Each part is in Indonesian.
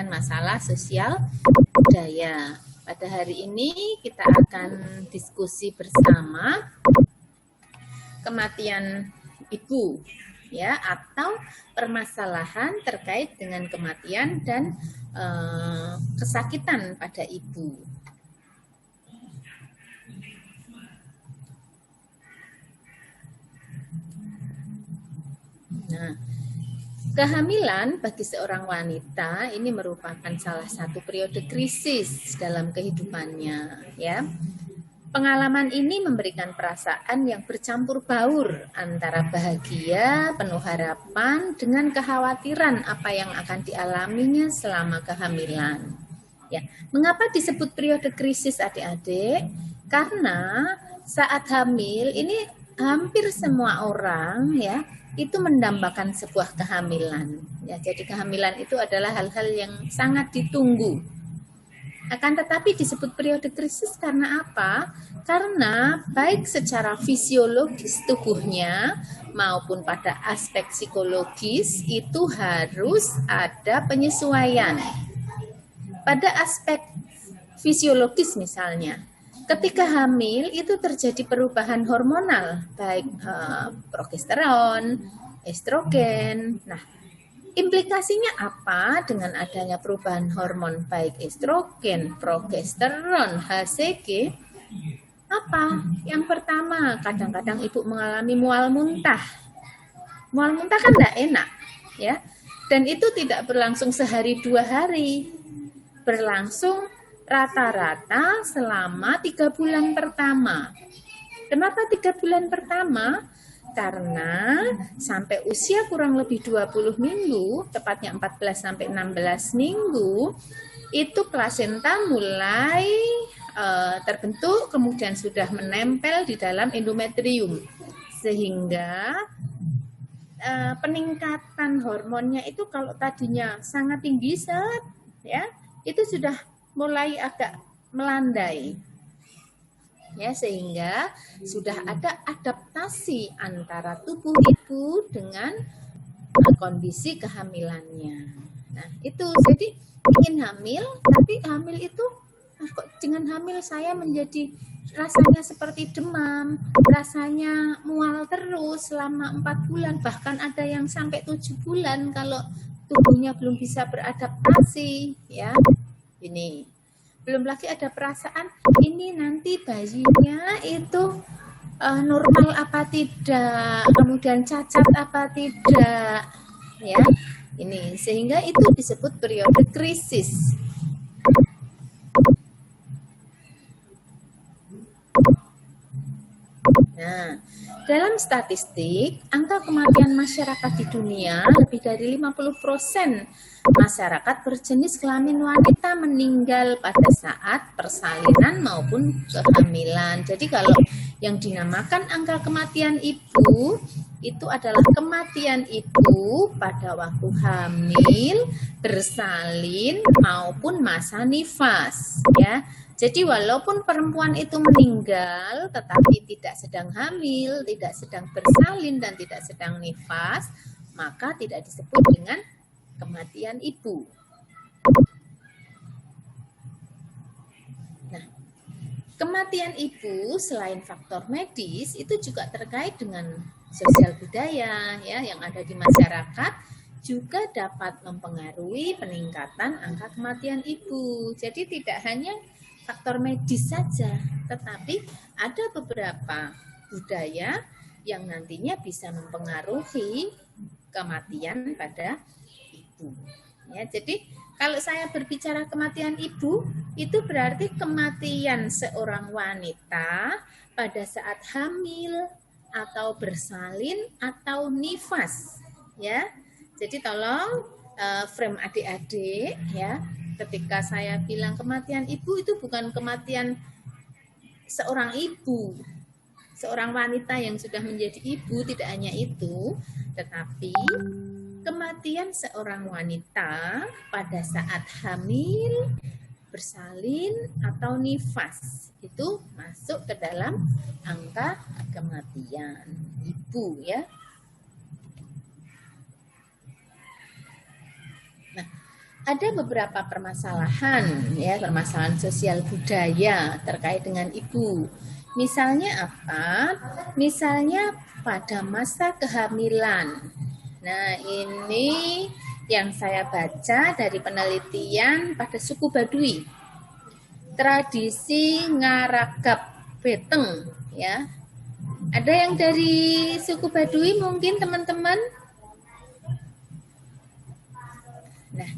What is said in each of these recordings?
dengan masalah sosial budaya. Pada hari ini kita akan diskusi bersama kematian ibu, ya, atau permasalahan terkait dengan kematian dan kesakitan pada ibu. Nah, kehamilan bagi seorang wanita ini merupakan salah satu periode krisis dalam kehidupannya, ya. Pengalaman ini memberikan perasaan yang bercampur baur antara bahagia, penuh harapan, dengan kekhawatiran apa yang akan dialaminya selama kehamilan. Ya, mengapa disebut periode krisis, adik-adik? Karena saat hamil ini hampir semua orang, ya, itu mendambakan sebuah kehamilan. Ya, jadi kehamilan itu adalah hal-hal yang sangat ditunggu. Akan tetapi disebut periode krisis karena apa? Karena baik secara fisiologis tubuhnya maupun pada aspek psikologis itu harus ada penyesuaian. Pada aspek fisiologis misalnya, ketika hamil itu terjadi perubahan hormonal, baik progesteron, estrogen. Nah, implikasinya apa dengan adanya perubahan hormon baik estrogen, progesteron, HCG? Apa? Yang pertama, kadang-kadang ibu mengalami mual muntah. Mual muntah kan tidak enak, ya. Dan itu tidak berlangsung sehari 2 hari. Berlangsung rata-rata selama 3 bulan pertama. Kenapa 3 bulan pertama? Karena sampai usia kurang lebih 20 minggu, tepatnya 14 sampai 16 minggu, itu plasenta mulai terbentuk, kemudian sudah menempel di dalam endometrium. Sehingga peningkatan hormonnya itu kalau tadinya sangat tinggi, ya, itu sudah mulai agak melandai. Ya, sehingga sudah ada adaptasi antara tubuh ibu dengan kondisi kehamilannya. Nah, itu jadi ingin hamil, tapi hamil itu kok dengan hamil saya menjadi rasanya seperti demam, rasanya mual terus selama 4 bulan, bahkan ada yang sampai 7 bulan kalau tubuhnya belum bisa beradaptasi, ya. Ini belum lagi ada perasaan ini nanti bayinya itu normal apa tidak, kemudian cacat apa tidak, ya. Ini sehingga itu disebut periode krisis. Nah, dalam statistik, angka kematian masyarakat di dunia lebih dari 50% masyarakat berjenis kelamin wanita meninggal pada saat persalinan maupun kehamilan. Jadi kalau yang dinamakan angka kematian ibu itu adalah kematian ibu pada waktu hamil, bersalin maupun masa nifas, ya. Jadi walaupun perempuan itu meninggal tetapi tidak sedang hamil, tidak sedang bersalin dan tidak sedang nifas, maka tidak disebut dengan kematian ibu. Nah, kematian ibu selain faktor medis itu juga terkait dengan sosial budaya, ya, yang ada di masyarakat, juga dapat mempengaruhi peningkatan angka kematian ibu. Jadi tidak hanya faktor medis saja, tetapi ada beberapa budaya yang nantinya bisa mempengaruhi kematian pada ibu. Ya, jadi kalau saya berbicara kematian ibu, itu berarti kematian seorang wanita pada saat hamil atau bersalin atau nifas, ya. Jadi tolong frame adik-adik, ya. Ketika saya bilang kematian ibu itu bukan kematian seorang ibu, seorang wanita yang sudah menjadi ibu, tidak hanya itu, tetapi kematian seorang wanita pada saat hamil, bersalin atau nifas itu masuk ke dalam angka kematian ibu, ya. Ada beberapa permasalahan ya, permasalahan sosial budaya terkait dengan ibu. Misalnya apa? Misalnya pada masa kehamilan. Nah, ini yang saya baca dari penelitian pada suku Baduy. Tradisi ngaragap beteng ya. Ada yang dari suku Baduy mungkin teman-teman? Nah,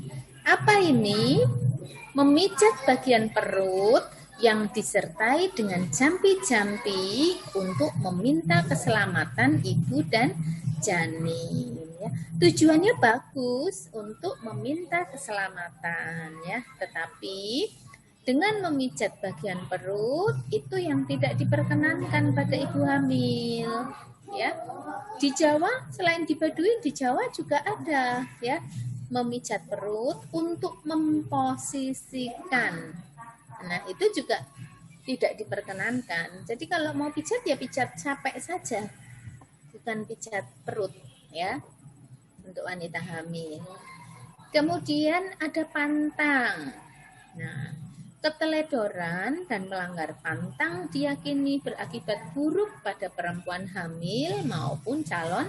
apa ini? Memijat bagian perut yang disertai dengan jampi-jampi untuk meminta keselamatan ibu dan janin. Ya. Tujuannya bagus untuk meminta keselamatan, ya. Tetapi dengan memijat bagian perut itu yang tidak diperkenankan pada ibu hamil. Ya, di Jawa selain di Baduy, di Jawa juga ada, ya, memijat perut untuk memposisikan. Nah, itu juga tidak diperkenankan. Jadi kalau mau pijat ya pijat capek saja, bukan pijat perut ya untuk wanita hamil. Kemudian ada pantang. Nah, keteledoran dan melanggar pantang diyakini berakibat buruk pada perempuan hamil maupun calon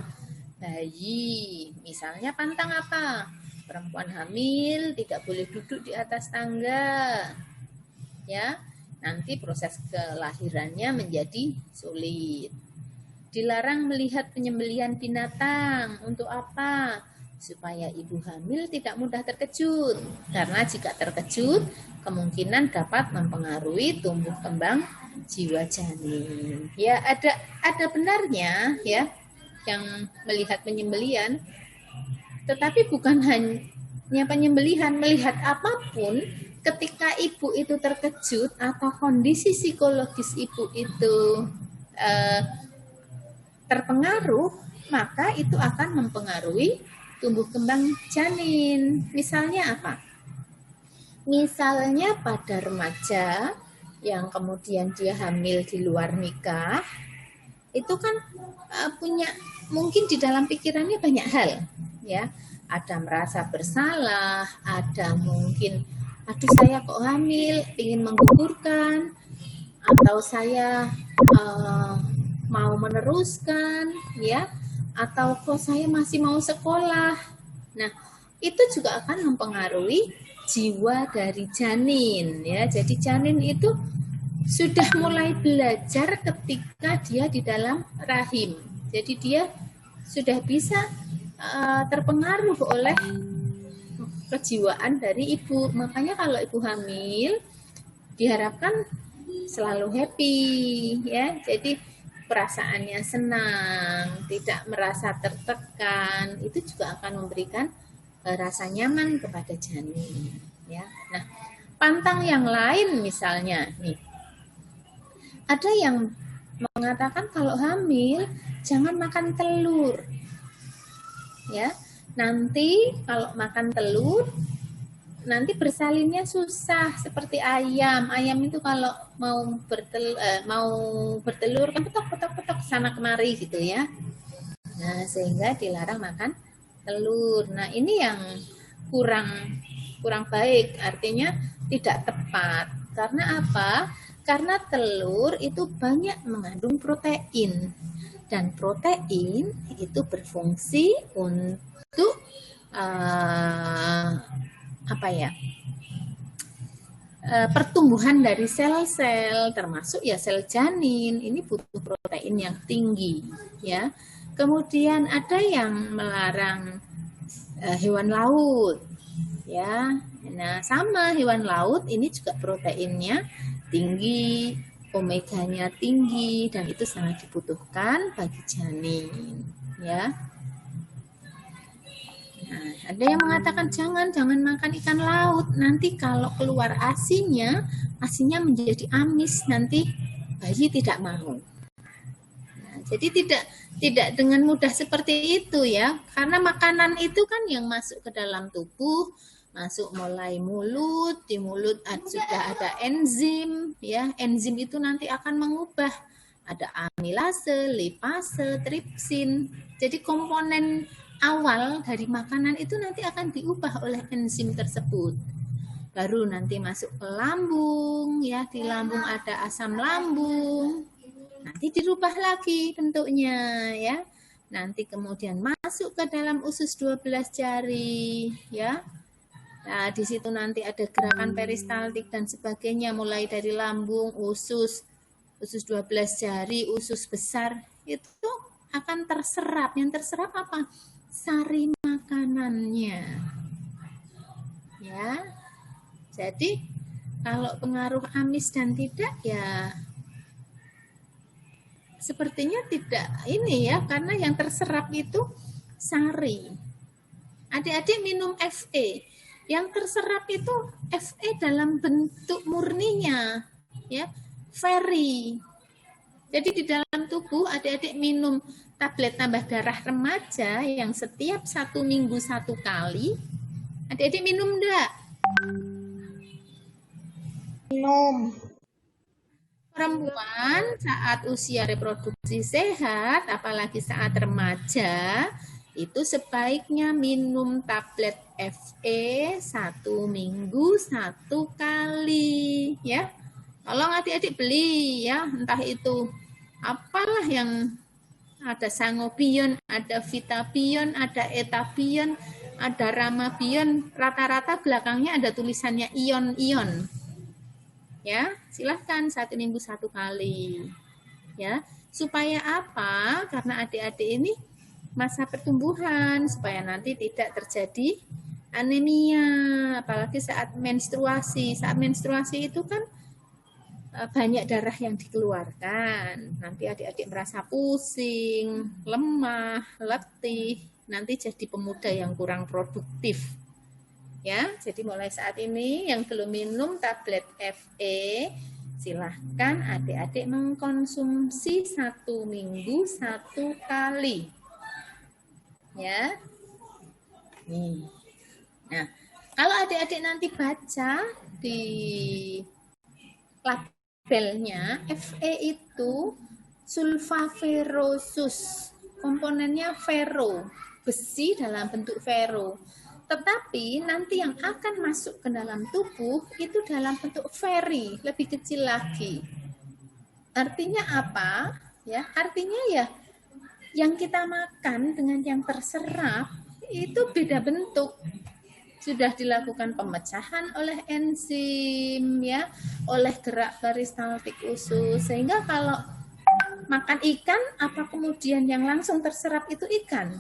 bayi. Misalnya pantang apa? Perempuan hamil tidak boleh duduk di atas tangga. Ya, nanti proses kelahirannya menjadi sulit. Dilarang melihat penyembelihan binatang. Untuk apa? Supaya ibu hamil tidak mudah terkejut. Karena jika terkejut, kemungkinan dapat mempengaruhi tumbuh kembang jiwa janin. Ya, ada benarnya ya yang melihat penyembelihan, tetapi bukan hanya penyembelihan, melihat apapun ketika ibu itu terkejut atau kondisi psikologis ibu itu terpengaruh, maka itu akan mempengaruhi tumbuh kembang janin. Misalnya apa? Misalnya pada remaja yang kemudian dia hamil di luar nikah, itu kan punya mungkin di dalam pikirannya banyak hal, ya. Ada merasa bersalah, ada mungkin aduh saya kok hamil, ingin menggugurkan, atau saya mau meneruskan, ya, atau kok saya masih mau sekolah. Nah, itu juga akan mempengaruhi jiwa dari janin, ya. Jadi janin itu sudah mulai belajar ketika dia di dalam rahim. Jadi dia sudah bisa terpengaruh oleh kejiwaan dari ibu. Makanya kalau ibu hamil diharapkan selalu happy, ya. Jadi perasaannya senang, tidak merasa tertekan. Itu juga akan memberikan rasa nyaman kepada janin, ya. Nah, pantang yang lain misalnya nih. Ada yang mengatakan kalau hamil jangan makan telur. Ya, nanti kalau makan telur nanti bersalinnya susah seperti ayam. Ayam itu kalau mau bertelur kan petok sana kemari gitu ya. Nah, sehingga dilarang makan telur. Nah, ini yang kurang baik, artinya tidak tepat. Karena apa? Karena telur itu banyak mengandung protein, dan protein itu berfungsi untuk pertumbuhan dari sel-sel, termasuk ya sel janin. Ini butuh protein yang tinggi, ya. Kemudian ada yang melarang hewan laut, ya. Nah, sama hewan laut ini juga proteinnya tinggi, omeganya tinggi, dan itu sangat dibutuhkan bagi janin, ya. Nah, ada yang mengatakan jangan makan ikan laut, nanti kalau keluar asinnya menjadi amis, nanti bayi tidak mau. Nah, jadi tidak dengan mudah seperti itu ya, karena makanan itu kan yang masuk ke dalam tubuh, masuk mulai mulut, di mulut sudah ada enzim, ya. Enzim itu nanti akan mengubah, ada amilase, lipase, tripsin. Jadi komponen awal dari makanan itu nanti akan diubah oleh enzim tersebut. Baru nanti masuk ke lambung, ya, di lambung ada asam lambung. Nanti dirubah lagi bentuknya, ya. Nanti kemudian masuk ke dalam usus 12 jari, ya. Nah, di situ nanti ada gerakan peristaltik dan sebagainya, mulai dari lambung, usus 12 jari, usus besar, itu akan terserap. Yang terserap apa? Sari makanannya. Ya. Jadi kalau pengaruh amis dan tidak, ya sepertinya tidak ini ya, karena yang terserap itu sari. Adik-adik minum Fe, yang terserap itu Fe dalam bentuk murninya, ya, ferri. Jadi di dalam tubuh adik-adik minum tablet tambah darah remaja yang setiap 1 minggu 1 kali, adik-adik minum enggak? Minum. Perempuan saat usia reproduksi sehat, apalagi saat remaja, itu sebaiknya minum tablet Fe 1 minggu 1 kali, ya. Tolong adik-adik beli, ya, entah itu apalah yang ada sangobion, ada vitabion, ada etabion, ada ramabion, rata-rata belakangnya ada tulisannya ion-ion. Ya, silahkan 1 minggu 1 kali. Ya, supaya apa? Karena adik-adik ini masa pertumbuhan, supaya nanti tidak terjadi anemia, apalagi saat menstruasi. Saat menstruasi itu kan banyak darah yang dikeluarkan. Nanti adik-adik merasa pusing, lemah, letih, nanti jadi pemuda yang kurang produktif. Ya, jadi mulai saat ini yang belum minum tablet Fe, silahkan adik-adik mengkonsumsi 1 minggu 1 kali. Ya. Nih. Nah, kalau adik-adik nanti baca di labelnya, Fe itu sulfaferosus, komponennya ferro, besi dalam bentuk ferro. Tetapi nanti yang akan masuk ke dalam tubuh itu dalam bentuk ferri, lebih kecil lagi. Artinya apa? Ya, artinya ya yang kita makan dengan yang terserap itu beda bentuk. Sudah dilakukan pemecahan oleh enzim, ya, oleh gerak peristaltik usus, sehingga kalau makan ikan, apa kemudian yang langsung terserap itu ikan?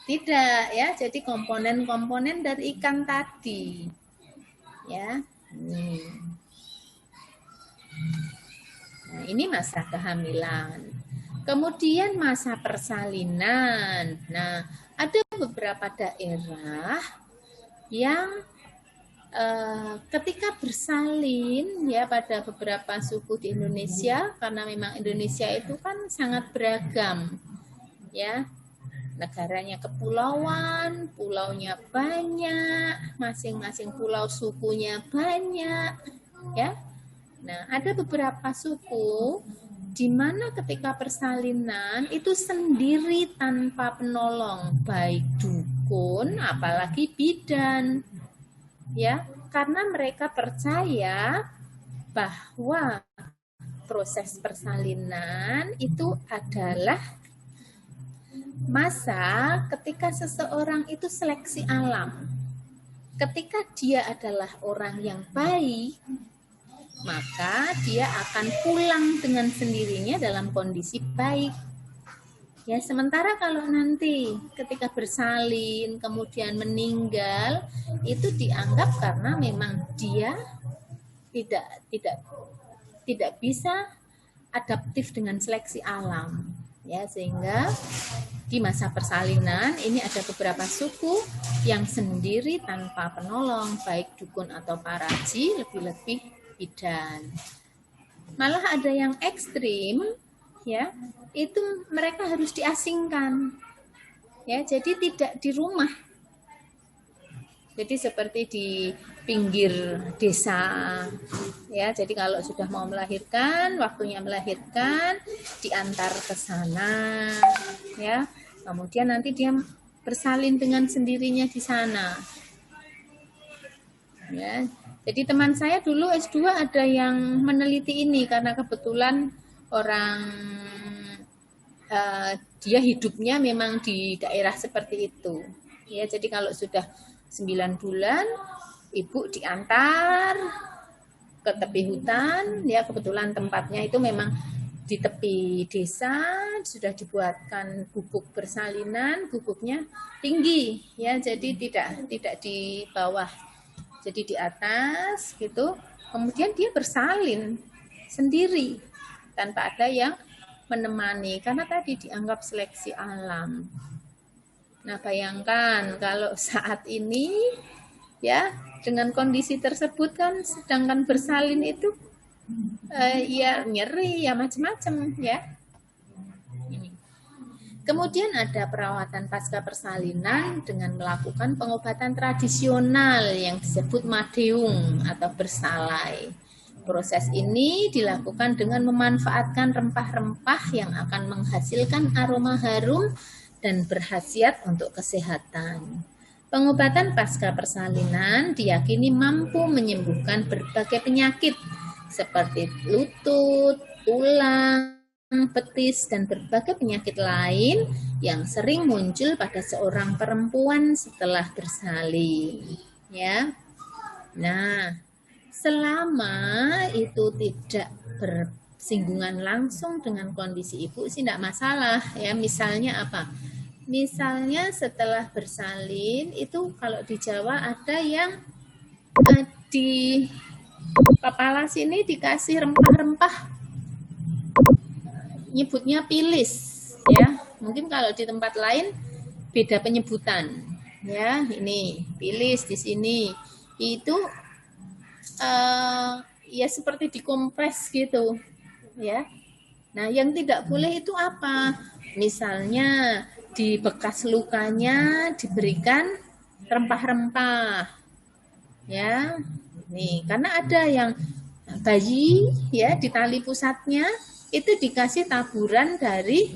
Tidak, ya. Jadi komponen-komponen dari ikan tadi. Ya. Nah, ini masa kehamilan. Kemudian masa persalinan. Nah, ada beberapa daerah yang ketika bersalin, ya, pada beberapa suku di Indonesia, karena memang Indonesia itu kan sangat beragam, ya. Negaranya kepulauan, pulaunya banyak, masing-masing pulau sukunya banyak, ya. Nah, ada beberapa suku di mana ketika persalinan itu sendiri tanpa penolong, baik dukun apalagi bidan. Ya, karena mereka percaya bahwa proses persalinan itu adalah masa ketika seseorang itu seleksi alam. Ketika dia adalah orang yang baik, maka dia akan pulang dengan sendirinya dalam kondisi baik. Ya, sementara kalau nanti ketika bersalin kemudian meninggal, itu dianggap karena memang dia tidak bisa adaptif dengan seleksi alam. Ya, sehingga di masa persalinan ini ada beberapa suku yang sendiri tanpa penolong, baik dukun atau paraji, lebih-lebih bidan. Malah ada yang ekstrim, ya, itu mereka harus diasingkan. Ya, jadi tidak di rumah. Jadi seperti di pinggir desa, ya. Jadi kalau sudah mau melahirkan, waktunya melahirkan, diantar ke sana, ya. Kemudian nanti dia bersalin dengan sendirinya di sana. Ya. Jadi teman saya dulu S2 ada yang meneliti ini karena kebetulan orang dia hidupnya memang di daerah seperti itu. Ya, jadi kalau sudah 9 bulan ibu diantar ke tepi hutan, ya kebetulan tempatnya itu memang di tepi desa, sudah dibuatkan gubuk persalinan, gubuknya tinggi ya, jadi tidak di bawah. Jadi di atas gitu, kemudian dia bersalin sendiri tanpa ada yang menemani karena tadi dianggap seleksi alam. Nah, bayangkan kalau saat ini ya dengan kondisi tersebut kan sedangkan bersalin itu ya nyeri ya macam-macam ya. Kemudian ada perawatan pasca persalinan dengan melakukan pengobatan tradisional yang disebut madeung atau bersalai. Proses ini dilakukan dengan memanfaatkan rempah-rempah yang akan menghasilkan aroma harum dan berkhasiat untuk kesehatan. Pengobatan pasca persalinan diyakini mampu menyembuhkan berbagai penyakit seperti lutut, tulang, betis, dan berbagai penyakit lain yang sering muncul pada seorang perempuan setelah bersalin. Ya, nah, selama itu tidak bersinggungan langsung dengan kondisi ibu sih tidak masalah. Ya, misalnya apa? Misalnya setelah bersalin itu kalau di Jawa ada yang di kepala sini dikasih rempah-rempah, nyebutnya pilis ya, mungkin kalau di tempat lain beda penyebutan ya. Ini pilis di sini itu ya seperti dikompres gitu ya. Nah, yang tidak boleh itu apa? Misalnya di bekas lukanya diberikan rempah-rempah ya. Nih, karena ada yang bayi ya di tali pusatnya itu dikasih taburan dari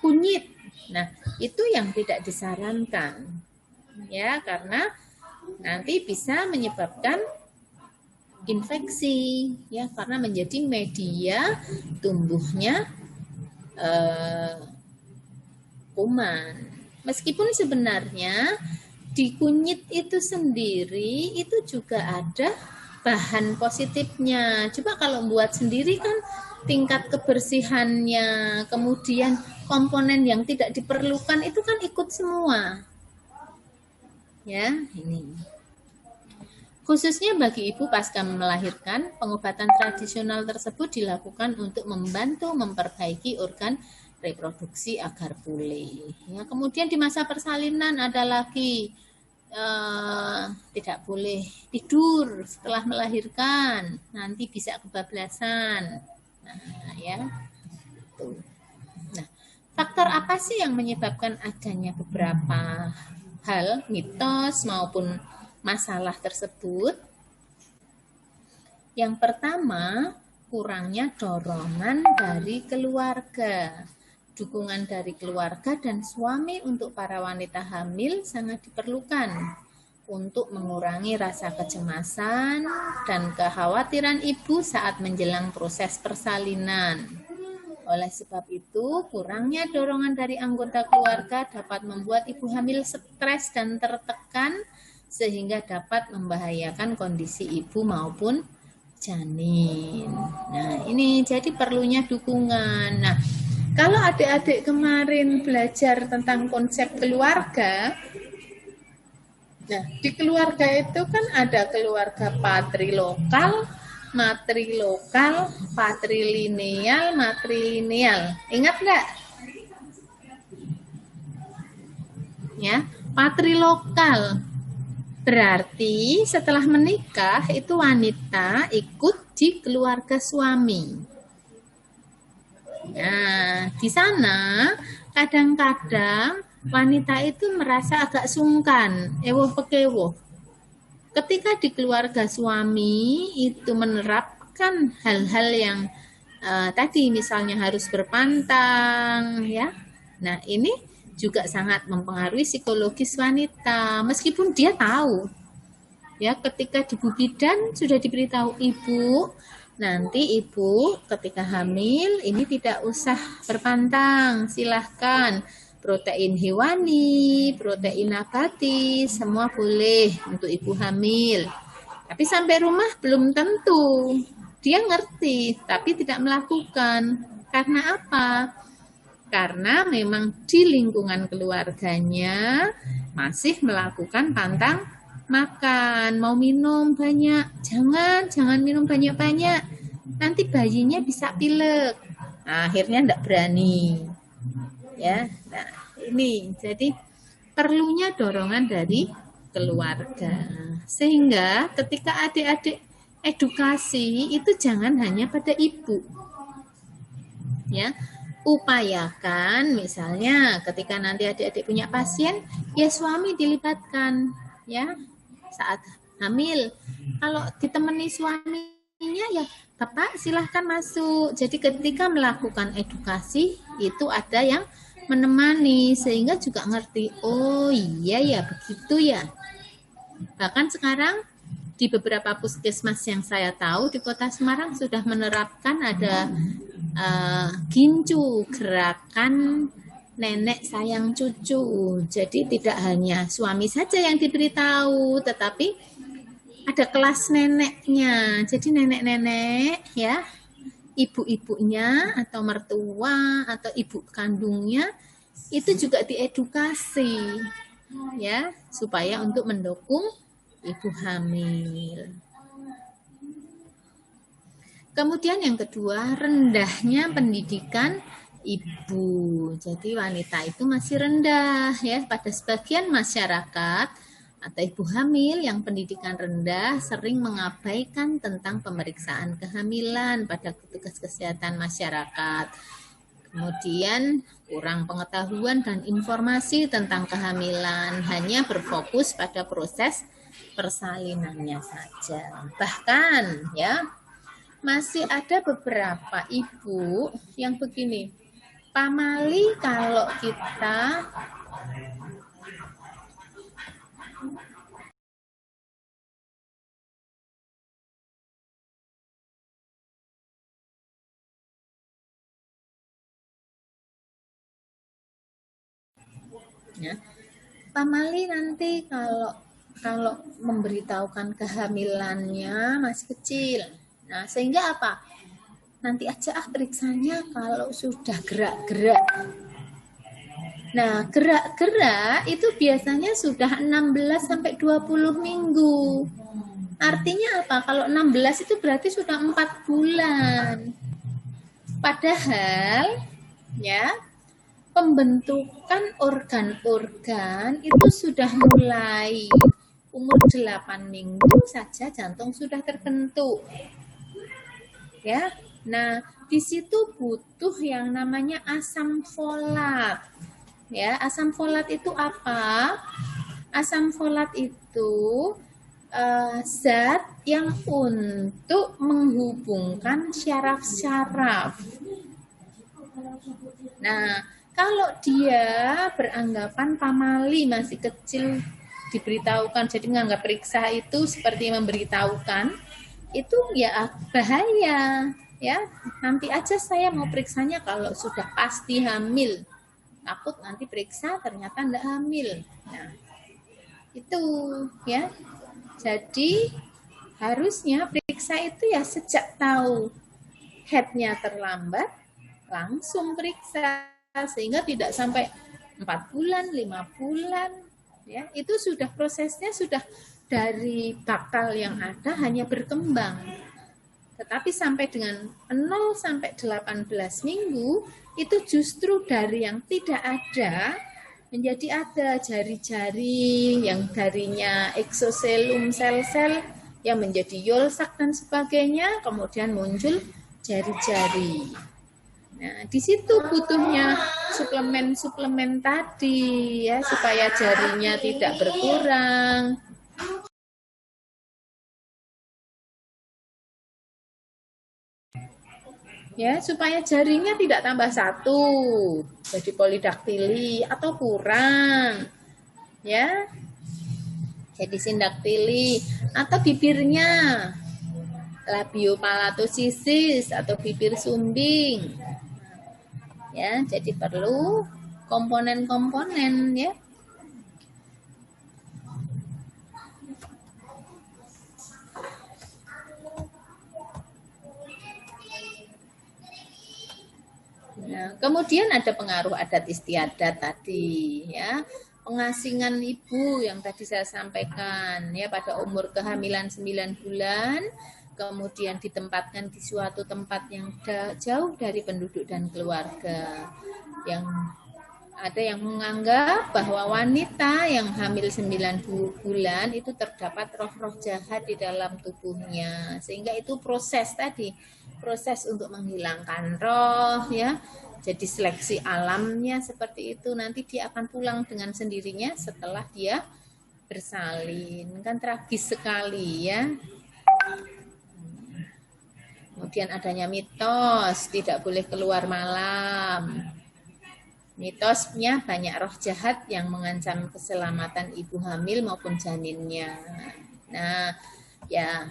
kunyit. Nah, itu yang tidak disarankan ya, karena nanti bisa menyebabkan infeksi ya, karena menjadi media tumbuhnya kuman. Meskipun sebenarnya di kunyit itu sendiri itu juga ada bahan positifnya. Coba kalau buat sendiri kan tingkat kebersihannya, kemudian komponen yang tidak diperlukan itu kan ikut semua. Ya, ini. Khususnya bagi ibu pasca melahirkan, pengobatan tradisional tersebut dilakukan untuk membantu memperbaiki organ reproduksi agar pulih. Ya, kemudian di masa persalinan ada lagi tidak boleh tidur setelah melahirkan, nanti bisa kebablasan. Nah, ya. Nah, faktor apa sih yang menyebabkan adanya beberapa hal, mitos maupun masalah tersebut? Yang pertama, kurangnya dorongan dari keluarga. Dukungan dari keluarga dan suami untuk para wanita hamil sangat diperlukan untuk mengurangi rasa kecemasan dan kekhawatiran ibu saat menjelang proses persalinan. Oleh sebab itu, kurangnya dorongan dari anggota keluarga dapat membuat ibu hamil stres dan tertekan sehingga dapat membahayakan kondisi ibu maupun janin. Nah, ini jadi perlunya dukungan. Nah, kalau adik-adik kemarin belajar tentang konsep keluarga, nah di keluarga itu kan ada keluarga patrilokal, matrilokal, patrilineal, matrilineal. Ingat nggak? Ya, patrilokal berarti setelah menikah itu wanita ikut di keluarga suami. Nah, di sana kadang-kadang wanita itu merasa agak sungkan, ewoh pekewoh. Ketika di keluarga suami itu menerapkan hal-hal yang tadi misalnya harus berpantang ya. Nah, ini juga sangat mempengaruhi psikologis wanita meskipun dia tahu ya, ketika di bidan sudah diberitahu ibu, nanti ibu ketika hamil ini tidak usah berpantang, silahkan protein hewani, protein nabati, semua boleh untuk ibu hamil. Tapi sampai rumah belum tentu dia ngerti, tapi tidak melakukan. Karena apa? Karena memang di lingkungan keluarganya masih melakukan pantang makan, mau minum banyak, jangan minum banyak-banyak, nanti bayinya bisa pilek. Nah, akhirnya enggak berani. Ya, nah ini jadi perlunya dorongan dari keluarga. Sehingga ketika adik-adik edukasi itu jangan hanya pada ibu. Ya, upayakan misalnya ketika nanti adik-adik punya pasien, ya suami dilibatkan ya saat hamil. Kalau ditemani suaminya ya Bapak silahkan masuk. Jadi ketika melakukan edukasi itu ada yang menemani sehingga juga ngerti, oh iya ya begitu ya. Bahkan sekarang di beberapa puskesmas yang saya tahu di Kota Semarang sudah menerapkan ada gincu, gerakan nenek sayang cucu. Jadi tidak hanya suami saja yang diberitahu, tetapi ada kelas neneknya. Jadi nenek-nenek ya, ibu-ibunya atau mertua atau ibu kandungnya itu juga diedukasi ya, supaya untuk mendukung ibu hamil. Kemudian yang kedua, rendahnya pendidikan ibu. Jadi wanita itu masih rendah ya pada sebagian masyarakat atau ibu hamil yang pendidikan rendah sering mengabaikan tentang pemeriksaan kehamilan pada petugas kesehatan masyarakat. Kemudian kurang pengetahuan dan informasi tentang kehamilan, hanya berfokus pada proses persalinannya saja. Bahkan ya masih ada beberapa ibu yang begini, pamali kalau kita ya, pamali nanti kalau memberitahukan kehamilannya masih kecil. Nah, sehingga apa? Nanti aja periksanya kalau sudah gerak-gerak. Nah, gerak-gerak itu biasanya sudah 16 sampai 20 minggu. Artinya apa? Kalau 16 itu berarti sudah 4 bulan. Padahal ya, pembentukan organ-organ itu sudah mulai umur 8 minggu saja jantung sudah terbentuk. Ya. Nah, di situ butuh yang namanya asam folat. Ya, asam folat itu apa? Asam folat itu zat yang untuk menghubungkan syaraf-syaraf. Nah, kalau dia beranggapan pamali masih kecil diberitahukan, jadi menganggap periksa itu seperti memberitahukan, itu ya bahaya ya. Nanti aja saya mau periksanya kalau sudah pasti hamil. Takut nanti periksa ternyata enggak hamil. Nah, itu ya. Jadi harusnya periksa itu ya sejak tahu headnya terlambat langsung periksa sehingga tidak sampai 4 bulan, 5 bulan ya. Itu sudah prosesnya sudah dari bakal yang ada hanya berkembang. Tetapi sampai dengan 0 sampai 18 minggu itu justru dari yang tidak ada menjadi ada jari-jari yang darinya eksoselum sel-sel yang menjadi yolsak dan sebagainya, kemudian muncul jari-jari. Nah, di situ butuhnya suplemen-suplemen tadi ya supaya jarinya tidak berkurang. Ya, supaya jaringnya tidak tambah satu, jadi polidaktili atau kurang, ya, jadi sindaktili atau bibirnya labiopalatosisis atau bibir sumbing, ya, jadi perlu komponen-komponen, ya. Nah, kemudian ada pengaruh adat istiadat tadi, ya. Pengasingan ibu yang tadi saya sampaikan, ya, pada umur kehamilan 9 bulan, kemudian ditempatkan di suatu tempat yang jauh dari penduduk dan keluarga. Yang ada yang menganggap bahwa wanita yang hamil 9 bulan itu terdapat roh-roh jahat di dalam tubuhnya. Sehingga itu proses tadi, proses untuk menghilangkan roh, ya. Jadi seleksi alamnya seperti itu. Nanti dia akan pulang dengan sendirinya setelah dia bersalin. Kan tragis sekali, ya. Kemudian adanya mitos, tidak boleh keluar malam. Mitosnya banyak roh jahat yang mengancam keselamatan ibu hamil maupun janinnya. Nah, ya,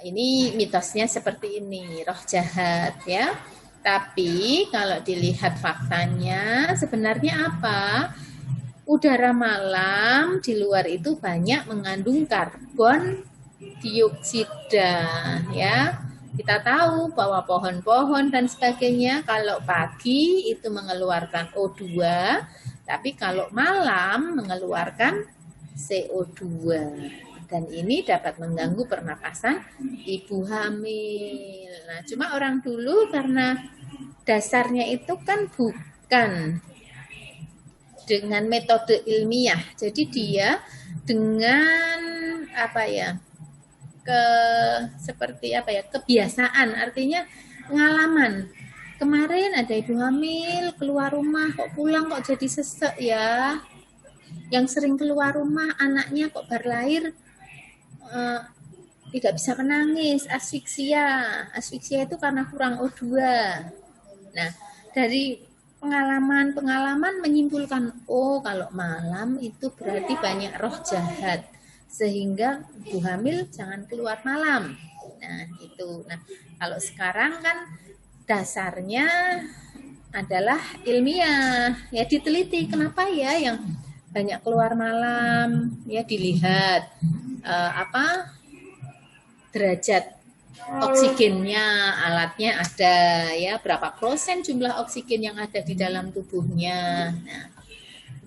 ini mitosnya seperti ini, roh jahat, ya. Tapi kalau dilihat faktanya, sebenarnya apa? Udara malam di luar itu banyak mengandung karbon dioksida, ya. Kita tahu bahwa pohon-pohon dan sebagainya kalau pagi itu mengeluarkan O2, tapi kalau malam mengeluarkan CO2. Dan ini dapat mengganggu pernapasan ibu hamil. Nah, cuma orang dulu karena dasarnya itu kan bukan dengan metode ilmiah. Jadi dia dengan apa ya? Seperti apa ya? Kebiasaan, artinya pengalaman. Kemarin ada ibu hamil keluar rumah kok pulang kok jadi sesek ya. Yang sering keluar rumah anaknya kok baru lahir tidak bisa menangis, asfiksia. Asfiksia itu karena kurang O2. Nah, dari pengalaman menyimpulkan, oh kalau malam itu berarti banyak roh jahat. Sehingga ibu hamil jangan keluar malam. Nah, itu. Nah, kalau sekarang kan dasarnya adalah ilmiah. Ya diteliti kenapa ya yang banyak keluar malam, ya dilihat derajat oksigennya, alatnya ada, ya berapa persen jumlah oksigen yang ada di dalam tubuhnya. Nah,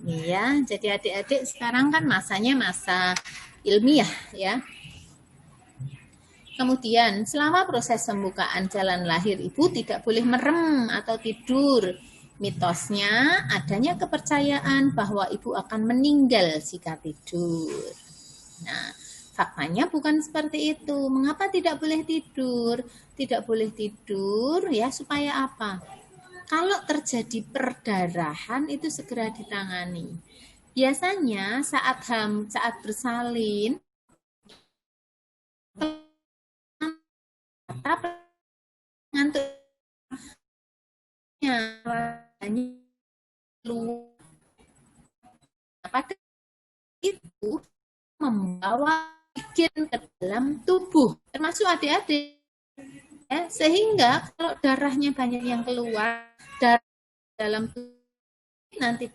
ini ya, jadi adik-adik sekarang kan masanya masa ilmiah, ya. Kemudian selama proses pembukaan jalan lahir ibu tidak boleh merem atau tidur. Mitosnya adanya kepercayaan bahwa ibu akan meninggal jika tidur. Nah, faktanya bukan seperti itu. Mengapa tidak boleh tidur? Tidak boleh tidur ya supaya apa? Kalau terjadi perdarahan itu segera ditangani. Biasanya saat bersalin ngantuknya pada itu membawa oksigen ke dalam tubuh, termasuk adik-adik. Ya, sehingga kalau darahnya banyak yang keluar dari dalam tubuh, nanti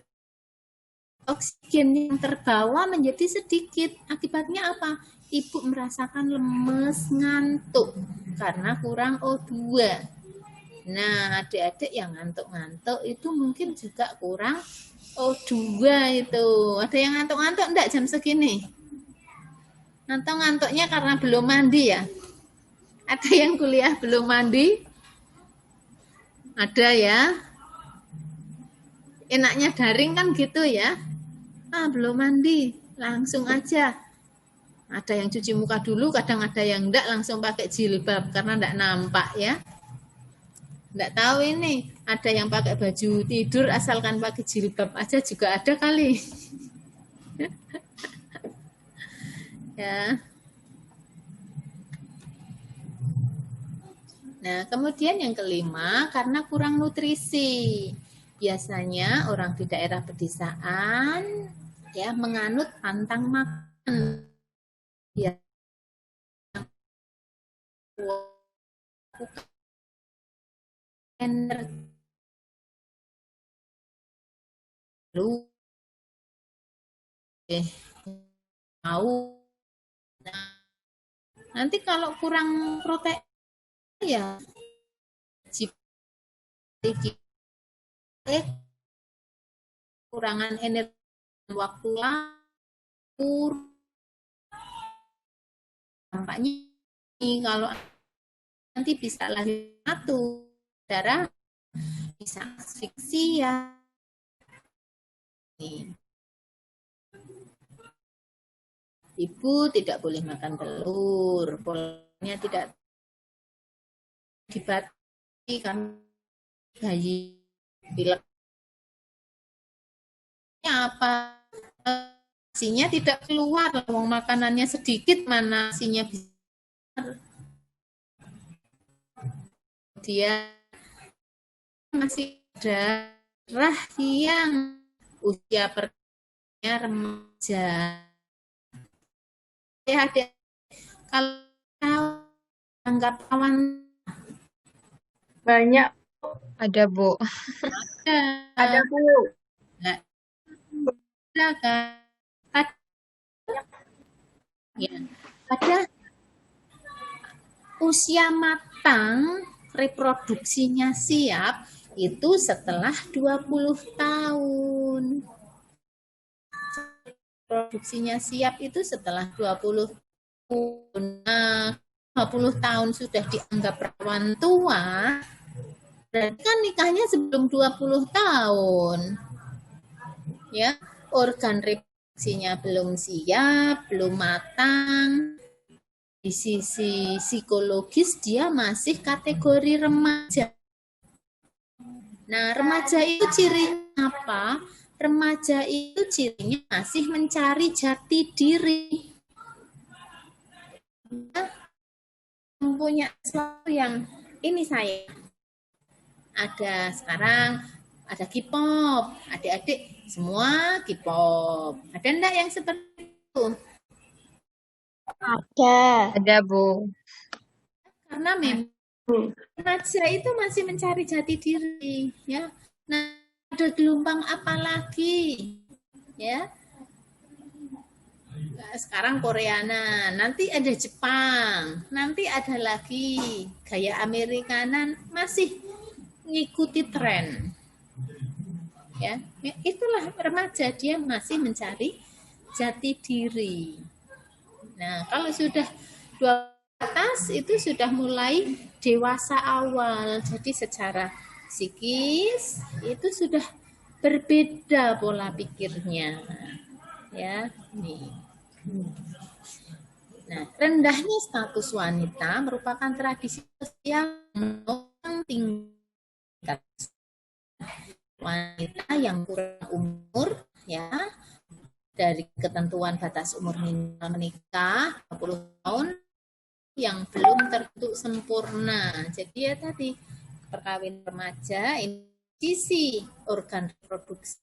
oksigen yang terbawa menjadi sedikit. Akibatnya apa? Ibu merasakan lemes, ngantuk karena kurang O2. Nah, adik-adik yang ngantuk-ngantuk itu mungkin juga kurang O2 itu. Ada yang ngantuk-ngantuk enggak jam segini? Ngantuk-ngantuknya karena belum mandi ya? Ada yang kuliah belum mandi? Ada ya? Enaknya daring kan gitu ya? Belum mandi, langsung aja. Ada yang cuci muka dulu, kadang ada yang enggak langsung pakai jilbab karena enggak nampak ya. Enggak tahu ini, ada yang pakai baju tidur asalkan pakai jilbab aja juga ada kali. Ya. Nah, kemudian yang kelima, karena kurang nutrisi. Biasanya orang di daerah pedesaan ya menganut pantang makan. Ya, energi mau. Nah, nanti kalau kurang protein ya kurangan energi waktu lapur tampaknya kalau nanti bisa lagi satu darah bisa asfiksia. Ibu tidak boleh makan telur, polanya tidak dibatasi kan bayi pileknya apa? Nasinya tidak keluar, wong makanannya sedikit mana nasinya bisa. Dia masih darah yang usia perutnya remaja. Ada kalau anggap kawan banyak Ada, Bu. ada Bu. Ada kan? Ya, pada usia matang reproduksinya siap itu setelah 20 tahun. Produksinya siap itu setelah 20 tahun. Nah, 20 tahun sudah dianggap perawan tua, berarti kan nikahnya sebelum 20 tahun. Ya, organ reproduksinya belum siap, belum matang. Di sisi psikologis dia masih kategori remaja. Nah, remaja itu cirinya apa? Remaja itu cirinya masih mencari jati diri. Mempunyai sesuatu yang ini saya. Ada sekarang, ada K-pop, adik-adik semua K-pop. Ada enggak yang seperti itu? Ada, Bu. Karena memang remaja itu masih mencari jati diri, ya. Nah, ada gelombang apa lagi, ya? Sekarang Koreana, nanti ada Jepang, nanti ada lagi gaya Amerikanan, masih ngikuti tren. Ya, itulah remaja, dia masih mencari jati diri. Nah, kalau sudah 2 atas itu sudah mulai dewasa awal. Jadi secara psikis itu sudah berbeda pola pikirnya. Ya, nih. Nah, rendahnya status wanita merupakan tradisi sosial menopang tingkat wanita yang kurang umur, ya, dari ketentuan batas umur minimal menikah 20 tahun yang belum terbentuk sempurna. Jadi ya tadi perkawinan remaja ini sisi organ reproduksi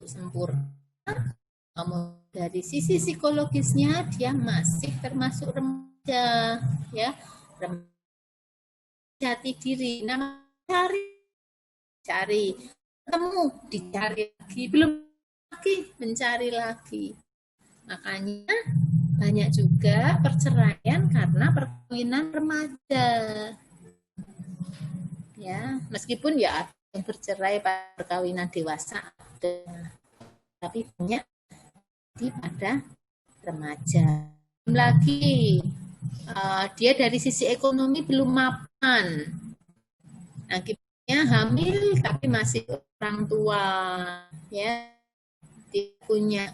sempurna, namun dari sisi psikologisnya dia masih termasuk remaja, ya, remaja jati diri. Nama cari ketemu dicari lagi, belum lagi mencari lagi. Makanya banyak juga perceraian karena perkawinan remaja. Ya, meskipun ya ada yang bercerai pada perkawinan dewasa, tapi banyak pada remaja. Lagi dia dari sisi ekonomi belum mapan. Akibatnya hamil tapi masih orang tua, ya, tidak punya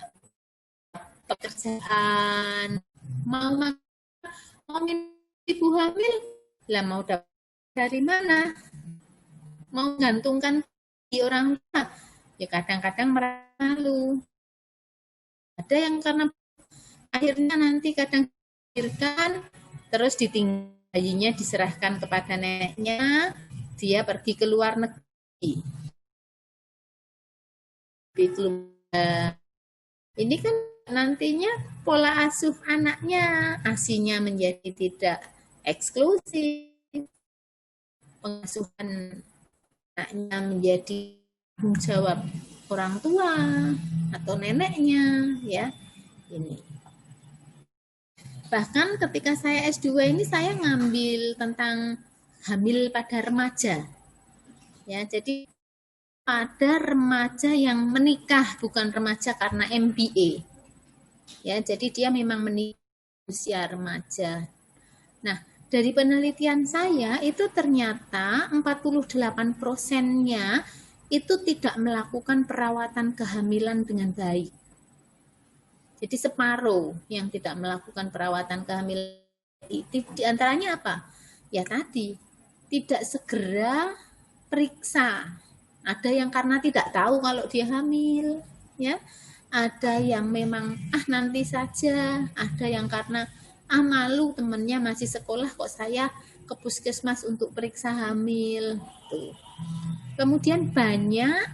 pekerjaan, mau ibu hamil, lah mau dapat dari mana? Mau gantungkan di orang tua, ya kadang-kadang merasa malu. Ada yang karena akhirnya nanti kadang melahirkan terus ditinggal bayinya diserahkan kepada neneknya, dia pergi ke luar negeri. Ini kan nantinya pola asuh anaknya, ASINya menjadi tidak eksklusif, pengasuhan anaknya menjadi tanggung jawab orang tua atau neneknya, ya. Ini. Bahkan ketika saya S2 ini saya ngambil tentang hamil pada remaja. Ya, jadi pada remaja yang menikah, bukan remaja karena MBA. Ya, jadi dia memang menikah usia remaja. Nah, dari penelitian saya itu ternyata 48%-nya itu tidak melakukan perawatan kehamilan dengan baik. Jadi separuh yang tidak melakukan perawatan kehamilan, di antaranya apa? Ya tadi, tidak segera periksa. Ada yang karena tidak tahu kalau dia hamil, ya. Ada yang memang nanti saja, ada yang karena malu temennya masih sekolah kok saya ke puskesmas untuk periksa hamil. Tuh. Kemudian banyak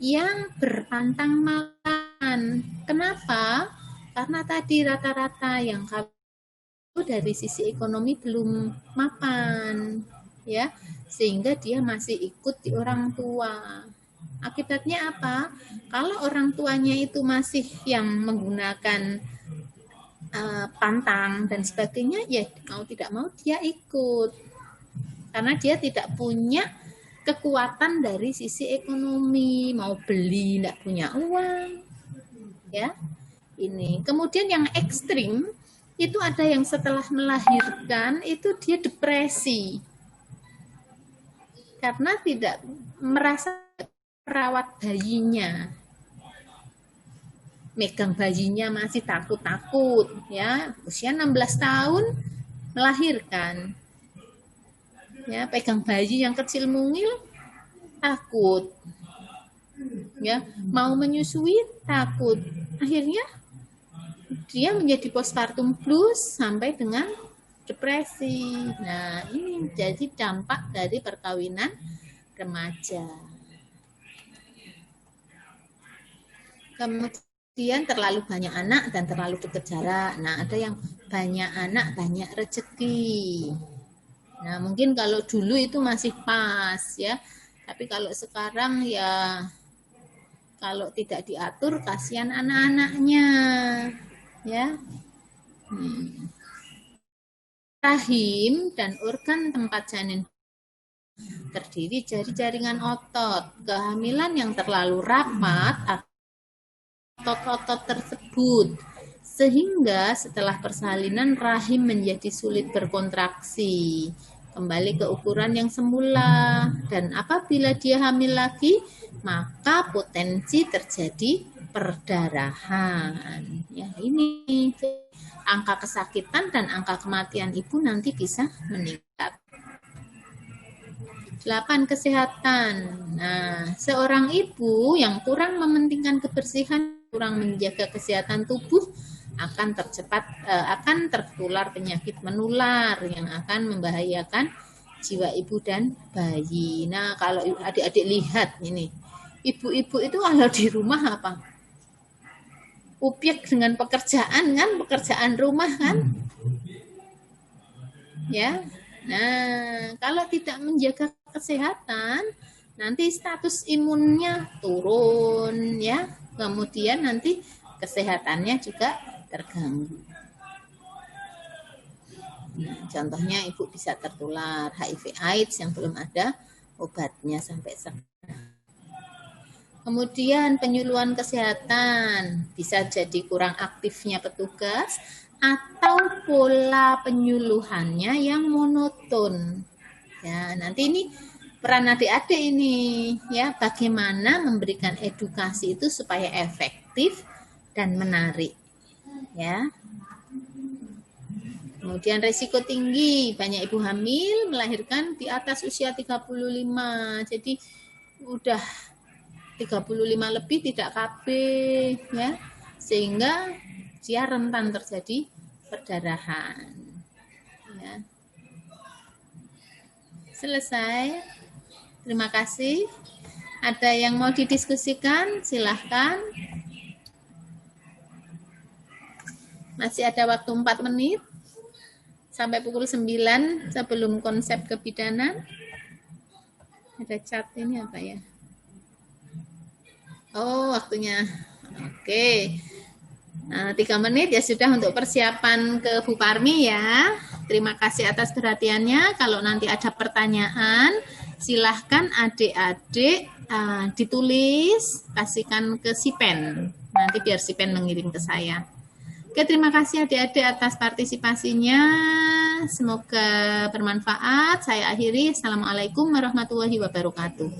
yang berpantang makan. Kenapa? Karena tadi rata-rata yang kalau dari sisi ekonomi belum mapan, ya, sehingga dia masih ikut di orang tua. Akibatnya apa? Kalau orang tuanya itu masih yang menggunakan pantang dan sebagainya, ya mau tidak mau dia ikut, karena dia tidak punya kekuatan dari sisi ekonomi, mau beli tidak punya uang, ya. Ini kemudian yang ekstrim itu ada yang setelah melahirkan itu dia depresi karena tidak merasa merawat bayinya, megang bayinya masih takut-takut, ya, usia 16 tahun melahirkan, ya, pegang bayi yang kecil mungil takut, ya, mau menyusui takut, akhirnya dia menjadi postpartum blues sampai dengan depresi. Nah, ini jadi dampak dari perkawinan remaja. Kemudian terlalu banyak anak dan terlalu dekat jarak. Nah, ada yang banyak anak, banyak rezeki. Nah, mungkin kalau dulu itu masih pas, ya. Tapi kalau sekarang ya kalau tidak diatur kasihan anak-anaknya, ya. Rahim dan organ tempat janin terdiri dari jaringan otot. Kehamilan yang terlalu rapat otot-otot tersebut sehingga setelah persalinan rahim menjadi sulit berkontraksi, kembali ke ukuran yang semula, dan apabila dia hamil lagi maka potensi terjadi perdarahan. Ya, ini angka kesakitan dan angka kematian ibu nanti bisa meningkat. 8. Kesehatan. Nah, seorang ibu yang kurang mementingkan kebersihan, kurang menjaga kesehatan tubuh akan tertular penyakit menular yang akan membahayakan jiwa ibu dan bayi. Nah, kalau adik-adik lihat ini, ibu-ibu itu kalau di rumah apa? Upiek dengan pekerjaan kan, pekerjaan rumah kan, ya. Nah, kalau tidak menjaga kesehatan, nanti status imunnya turun, ya. Kemudian nanti kesehatannya juga terganggu. Nah, contohnya ibu bisa tertular HIV/AIDS yang belum ada obatnya sampai sekarang. Kemudian penyuluhan kesehatan, bisa jadi kurang aktifnya petugas atau pola penyuluhannya yang monoton. Ya, nanti ini peran adik-adik ini, ya, bagaimana memberikan edukasi itu supaya efektif dan menarik, ya. Kemudian resiko tinggi, banyak ibu hamil melahirkan di atas usia 35. Jadi udah 35 lebih tidak KB, ya, sehingga dia rentan terjadi perdarahan, ya. Selesai. Terima kasih. Ada yang mau didiskusikan? Silahkan. Masih ada waktu 4 menit. Sampai pukul 9 sebelum konsep kebidanan. Ada cat ini apa ya? Oh, waktunya. Oke. Nah, 3 menit ya sudah untuk persiapan ke Bu Parmi ya. Terima kasih atas perhatiannya. Kalau nanti ada pertanyaan, silahkan adik-adik ditulis, kasihkan ke Sipen. Nanti biar Sipen mengirim ke saya. Oke, terima kasih adik-adik atas partisipasinya. Semoga bermanfaat. Saya akhiri. Assalamualaikum warahmatullahi wabarakatuh.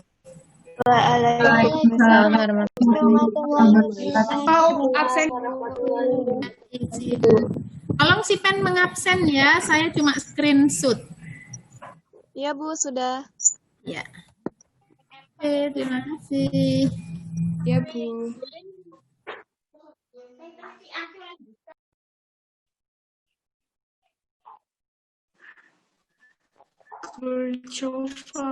Waalaikumsalam warahmatullahi Mau absen. Tolong si pen mengabsen ya, saya cuma screenshot. Iya Bu, sudah. Ya. Oke, terima kasih. Ya, Bu. Bercoba.